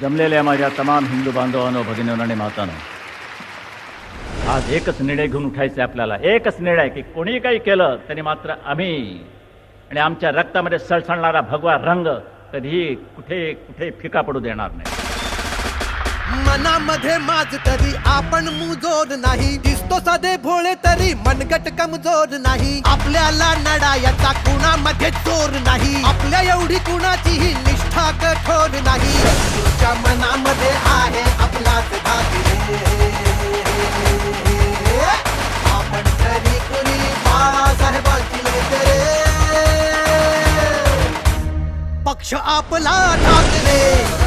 जमलेल्या माझ्या तमाम हिंदू बांधवांनो, भगिनींनो आणि मातांनो, आज एकच निर्णय घेऊन उठायचं आहे आपल्याला. एकच निर्णय की कोणी काही केलं तरी मात्र आम्ही आणि आमच्या रक्तामध्ये सळसळणारा भगवा रंग कधीही कुठे कुठे फिका पडू देणार नाही. मनामध्ये माझ तरी आपण मुजोर नाही, दिसतो साधे भोळे तरी मनगट कमजोर नाही. आपल्याला लढायचा कुणामध्ये जोर नाही, आपल्या एवढी कुणाचीही निष्ठा कठोर नाही. तुझ्या मनामध्ये आहे आपलाच धाकरे, आपण तरी कुणी बाळासाहेबांची लेकरे. पक्ष आपला ठाकरे.